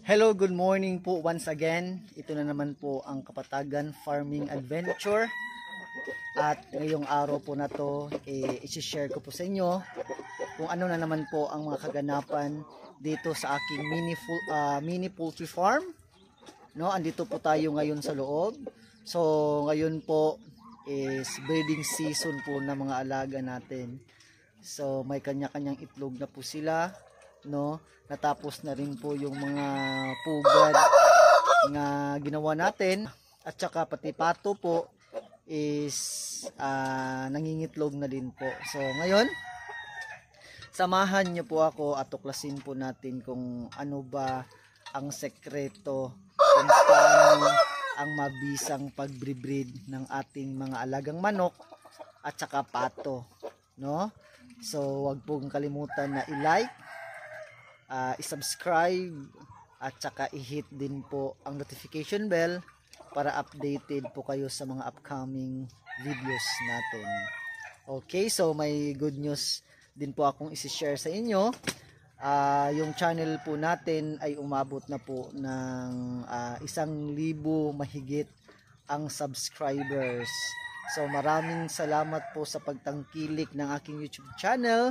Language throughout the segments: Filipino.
Hello, good morning po once again. Ito na naman po ang Kapatagan Farming Adventure. At ngayong araw po na to, i-share ko po sa inyo kung ano na naman po ang mga kaganapan dito sa aking mini poultry farm. No, andito po tayo ngayon sa loob. So, ngayon po is breeding season po ng mga alaga natin. So, may kanya-kanyang itlog na po sila, no? Natapos na rin po yung mga pugad na ginawa natin, at saka pati pato po is nangingitlog na din po. So ngayon, samahan niyo po ako at tuklasin po natin kung ano ba ang sekreto kung paano ang mabisang pagbreed ng ating mga alagang manok at saka pato, no? So wag pong kalimutan na i-like, i-subscribe at saka i-hit din po ang notification bell para updated po kayo sa mga upcoming videos natin. Okay, so may good news din po akong isi-share sa inyo. Yung channel po natin ay umabot na po ng 1,000 mahigit ang subscribers. So maraming salamat po sa pagtangkilik ng aking YouTube channel,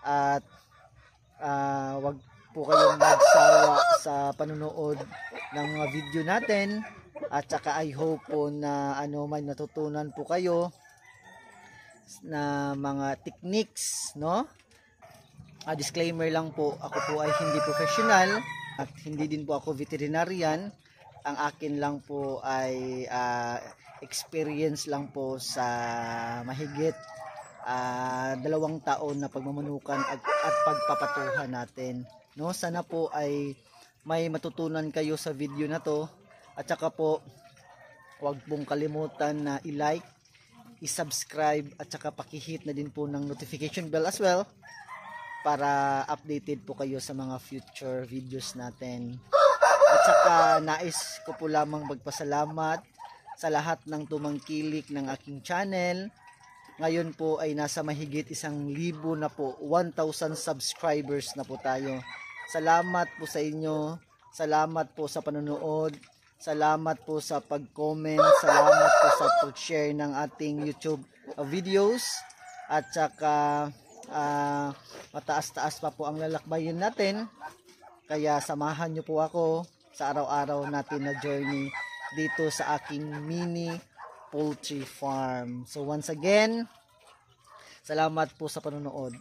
at wag po kayong magsawa sa panunood ng mga video natin, at saka I hope po na may natutunan po kayo na mga techniques, no? Disclaimer lang po, ako po ay hindi professional at hindi din po ako veterinarian. Ang akin lang po ay experience lang po sa mahigit 2 taon na pagmamanukan at pagpapatuhan natin, no? Sana po ay may matutunan kayo sa video na to, at saka po huwag pong kalimutan na i-like, i-subscribe at saka paki-hit na din po ng notification bell as well para updated po kayo sa mga future videos natin. At saka nais ko po lamang magpasalamat sa lahat ng tumangkilik ng aking channel. Ngayon po ay nasa mahigit 1,000 na po, 1,000 subscribers na po tayo. Salamat po sa inyo, salamat po sa panonood, salamat po sa pag-comment, salamat po sa pag-share ng ating YouTube videos, at saka mataas-taas pa po ang lalakbayin natin. Kaya samahan nyo po ako sa araw-araw natin na journey dito sa aking mini poultry farm. So once again, salamat po sa panonood.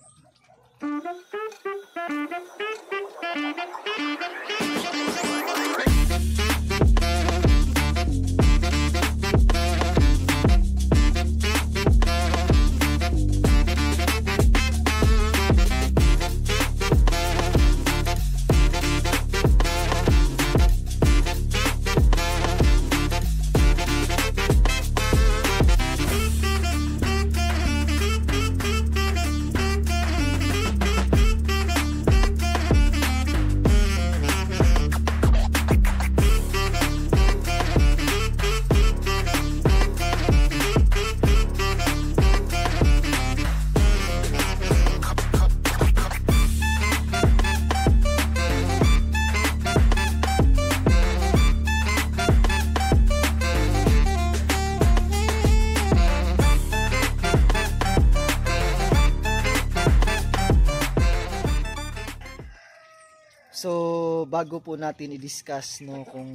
So bago po natin i-discuss, no, kung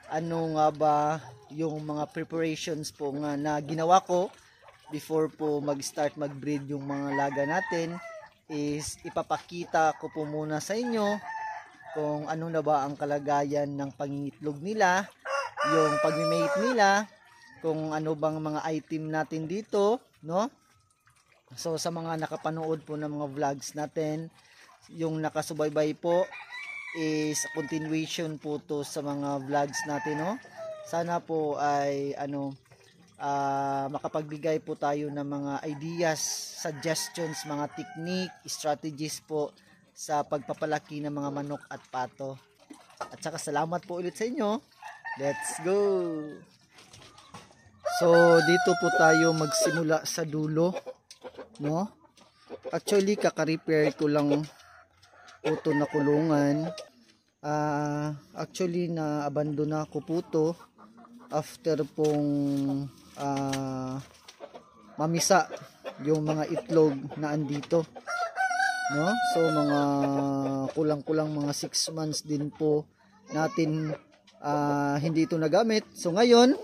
ano nga ba yung mga preparations po nga na ginawa ko before po mag-start mag-breed yung mga laga natin, is ipapakita ko po muna sa inyo kung ano na ba ang kalagayan ng pangingitlog nila, yung pag-mate nila, kung ano bang mga item natin dito, no? So sa mga nakapanood po ng mga vlogs natin, yung nakasubaybay po is continuation po to sa mga vlogs natin, no? Sana po ay makapagbigay po tayo ng mga ideas, suggestions, mga technique, strategies po sa pagpapalaki ng mga manok at pato. At saka salamat po ulit sa inyo. Let's go! So dito po tayo magsimula sa dulo, no? Actually kaka-repair ko lang ito na kulungan Actually na abandona ko po to after pong mamisa yung mga itlog na andito, no? So mga kulang-kulang mga 6 months din po natin hindi ito nagamit. So ngayon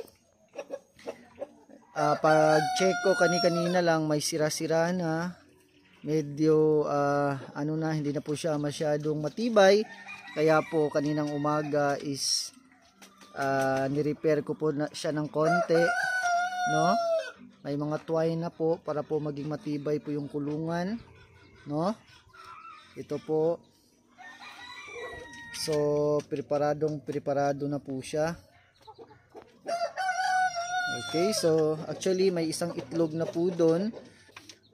pag check ko kanina lang may sira-sira na, medyo ano na, hindi na po siya masyadong matibay. Kaya po kaninang umaga is ni-repair ko po siya ng konti, no? May mga twine na po para po maging matibay po yung kulungan, no? Ito po. So preparado na po siya. Okay, so actually may isang itlog na po doon.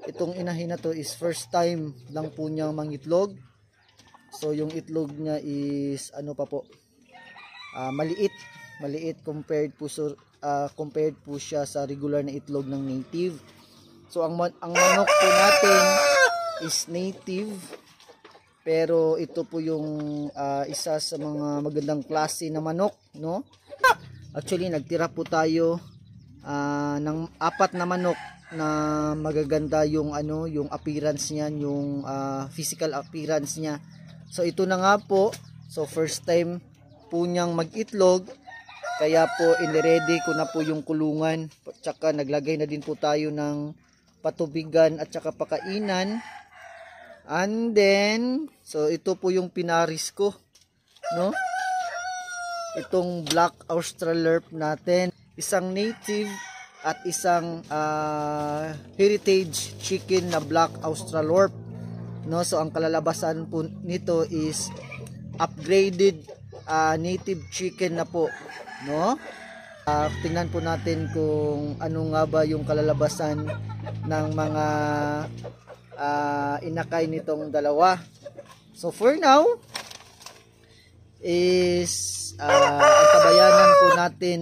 Itong inahin na to is first time lang po niya mangitlog. So yung itlog niya is ano pa po, maliit compared po siya sa regular na itlog ng native. So ang manok po natin is native, pero ito po yung isa sa mga magandang klase na manok, no? Actually nagtira po tayo ng 4 na manok na magaganda yung yung appearance niya, yung physical appearance niya. So ito na nga po, so first time po niyang mag-itlog, kaya po iniready ko na po yung kulungan, tsaka naglagay na din po tayo ng patubigan at tsaka pakainan. And then so ito po yung pinaris ko, no? Itong Black Australorp natin, isang native at isang heritage chicken na Black Australorp, no? So ang kalalabasan po nito is upgraded native chicken na po, no? Tingnan po natin kung ano nga ba yung kalalabasan ng mga inakay nitong dalawa. So for now is antabayanan po natin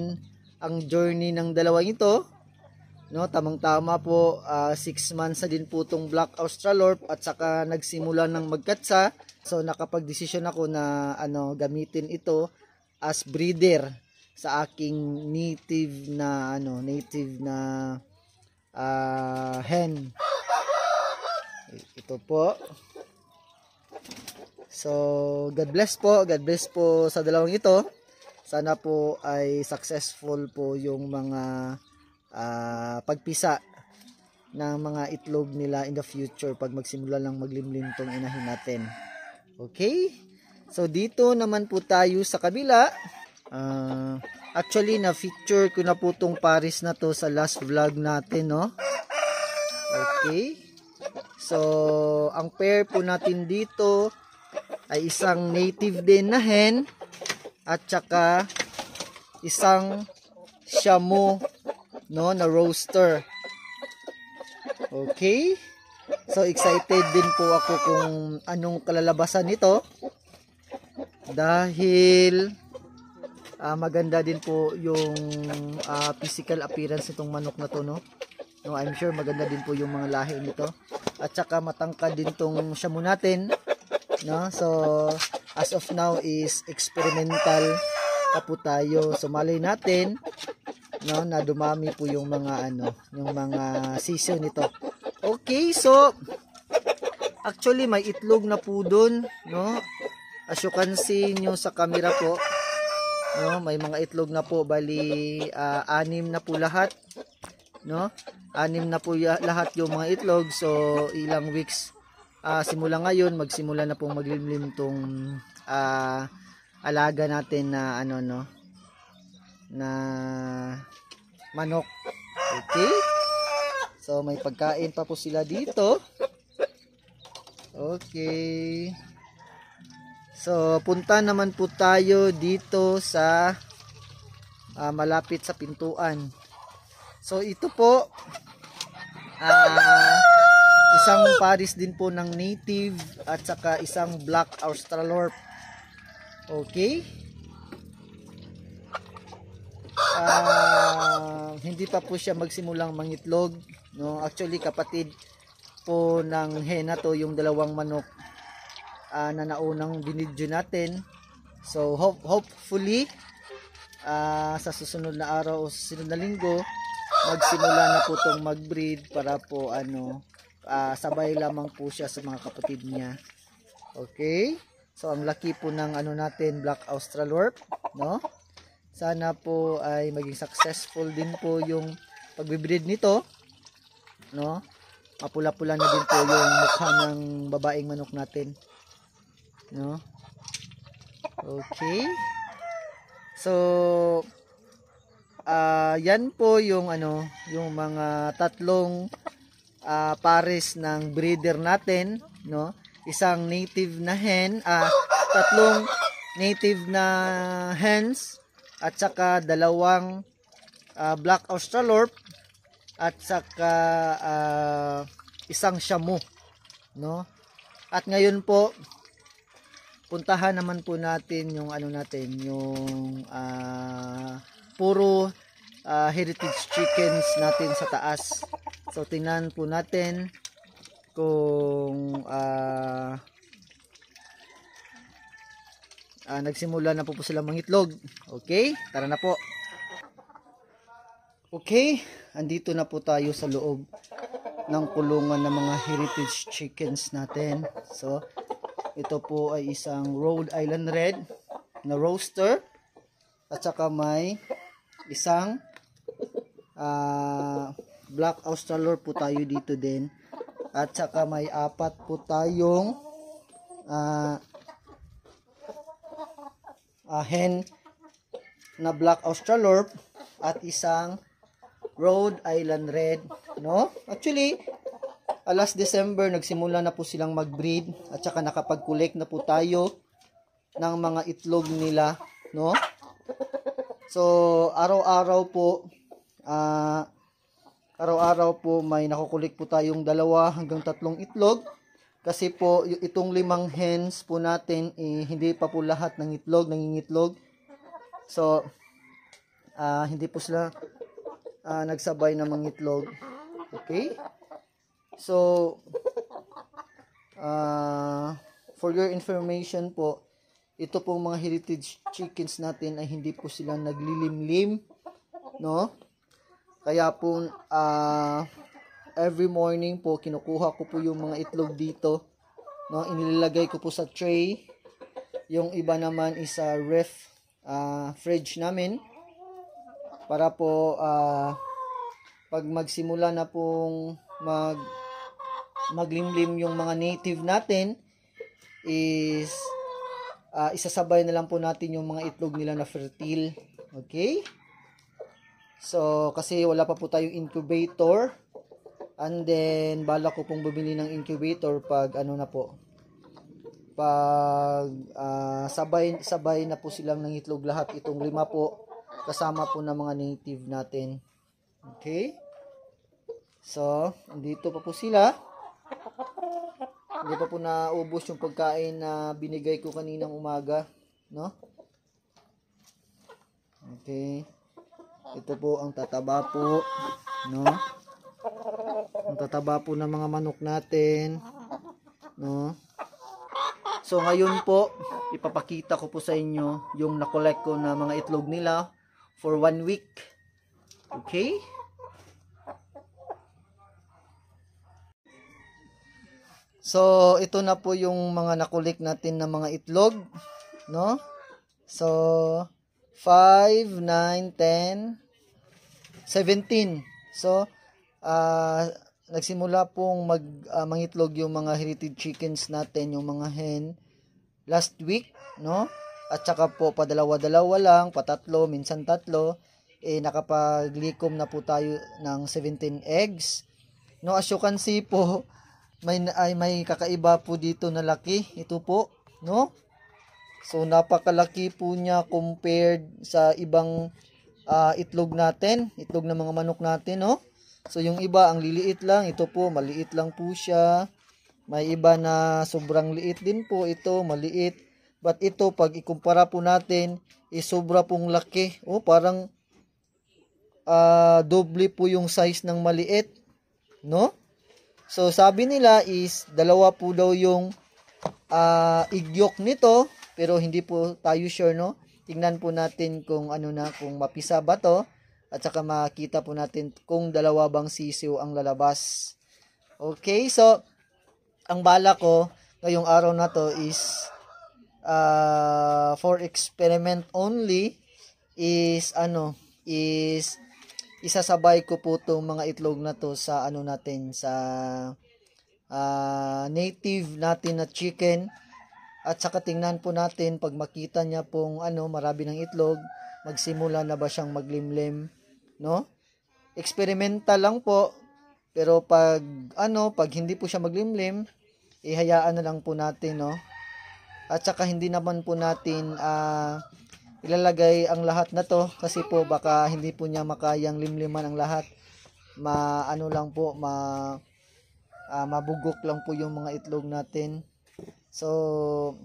ang journey ng dalawang ito, no? Tamang-tama po, 6 months na din po tong Black Australorp at saka nagsimula ng magkatsa. So nakapag-desisyon ako na gamitin ito as breeder sa aking native na hen. Ito po. So God bless po sa dalawang ito. Sana po ay successful po yung mga pagpisa ng mga itlog nila in the future pag magsimula lang maglimlim tong inahin natin. Okay? So dito naman po tayo sa kabila. Actually na-feature ko na po tong pares na to sa last vlog natin, no? Okay? So ang pair po natin dito ay isang native din na hen at saka isang Shamu, no, na roaster. Okay? So excited din po ako kung anong kalalabasan nito, dahil maganda din po yung physical appearance nitong manok na to, no? No, I'm sure maganda din po yung mga lahi nito. At saka matangkad din tong Shamu natin, no? So as of now is experimental pa po tayo. So malay natin, no, na dumami po yung mga yung mga season nito. Okay, so actually may itlog na po doon, no? As you can see nyo sa camera po, no, may mga itlog na po, bali 6 na po lahat, no? 6 na po lahat yung mga itlog. So ilang weeks simula ngayon, magsimula na pong maglimlim tong alaga natin na na manok. Okay? So may pagkain pa po sila dito. Okay. So punta naman po tayo dito sa malapit sa pintuan. So ito po isang pares din po ng native at saka isang Black Australorp. Okay? Hindi pa po siya magsimulang mangitlog, no? Actually kapatid po ng hen na to yung dalawang manok na naunang binidyo natin. So hopefully sa susunod na araw o susunod na linggo magsimula na po tong mag-breed para po sabay lamang po siya sa mga kapatid niya. Okay? So ang laki po ng natin, Black Australorp, no? Sana po ay maging successful din po yung pagbe-breed nito, no? Mapula-pula na din po yung mukha ng babaeng manok natin, no? Okay. So yan po yung yung mga tatlong pares ng breeder natin, no? Isang native na hen, tatlong native na hens at saka dalawang Black Australorp at saka isang Shamu, no? At ngayon po puntahan naman po natin yung yung puro heritage chickens natin sa taas. So tingnan po natin kung nagsimula na po sila mangitlog. Okay, tara na po. Okay, andito na po tayo sa loob ng kulungan ng mga heritage chickens natin. So ito po ay isang Rhode Island Red na roaster at saka may isang Black Australorp po tayo dito din at saka may apat po tayong hen na Black Australorp at isang Rhode Island Red, no? Actually last December nagsimula na po silang mag-breed at saka nakapag-collect na po tayo ng mga itlog nila, no? So araw-araw po may nakukulik po tayong 2 hanggang 3 itlog kasi po itong 5 hens po natin hindi pa po lahat ng itlog nangingitlog. So hindi po sila nagsabay na mangitlog. Okay? So for your information po, ito pong mga heritage chickens natin ay hindi po sila naglilimlim, no? Kaya po every morning po kinukuha ko po yung mga itlog dito, no? Inilalagay ko po sa tray. Yung iba naman is sa fridge namin para po pag magsimula na pong maglimlim yung mga native natin is isasabay na lang po natin yung mga itlog nila na fertile. Okay? So kasi wala pa po tayong incubator, and then bala ko pong bumili ng incubator pag pag sabay na po silang nangitlog lahat, itong 5 po kasama po ng mga native natin. Okay? So dito pa po sila. Hindi pa po naubos yung pagkain na binigay ko kaninang umaga, no? Okay. Ito po ang tataba po, no? Ang tataba po ng mga manok natin, no? So ngayon po, ipapakita ko po sa inyo yung nakolek ko na mga itlog nila for 1 week. Okay? So, ito na po yung mga nakulik natin na mga itlog, no? So, 5, 9, 10, 17. So, nagsimula pong mangitlog yung mga heritage chickens natin, yung mga hen, last week, no? At saka po, padalawa-dalawa lang, patatlo, minsan tatlo, nakapaglikom na po tayo ng 17 eggs. No, as you can see po, may kakaiba po dito na laki. Ito po, no? So napakalaki po niya compared sa ibang itlog natin, itlog ng mga manok natin, no? So yung iba ang liliit lang, ito po maliit lang po siya. May iba na sobrang liit din po, ito maliit. But ito pag ikumpara po natin, sobra pong laki. Oh, parang doble po yung size ng maliit, no? So sabi nila is 2 po daw yung igyok nito, pero hindi po tayo sure, no? Tingnan po natin kung ano na, kung mapisa ba to, at saka makita po natin kung dalawa bang sisiw ang lalabas. Okay, so ang bala ko ngayong araw na to is for experiment only, is isasabay ko po itong mga itlog na to sa ano natin, sa native natin na chicken, at saka tingnan po natin pag makita niya pong marami ng itlog, magsimula na ba siyang maglimlim, no? Experimental lang po, pero pag hindi po siya maglimlim, ihayaan na lang po natin, no? At saka hindi naman po natin ilalagay ang lahat na to, kasi po baka hindi po niya makayang limliman ang lahat. Mabugok lang po yung mga itlog natin. So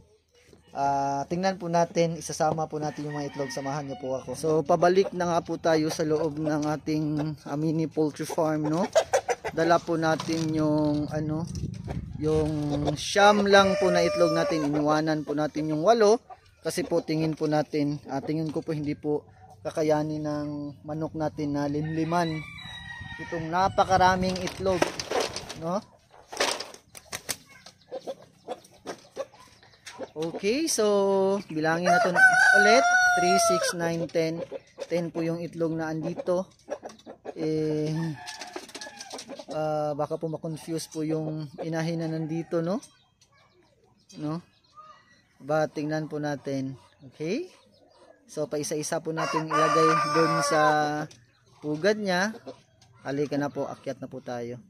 tingnan po natin, isasama po natin yung mga itlog, samahan niyo po ako. So pabalik na nga po tayo sa loob ng ating mini poultry farm, no? Dala po natin yung yung siyam lang po na itlog natin, iniwanan po natin yung 8. Kasi po tingin ko po hindi po kakayanin ng manok natin na limliman itong napakaraming itlog, no? Okay, so bilangin natin ulit. 3, 6, 9, 10. 10 po yung itlog na andito. Baka po ma-confuse po yung inahin na nandito, no? Tingnan po natin. Okay? So, paisa-isa po natin ilagay doon sa pugad niya. Halika na po, akyat na po tayo.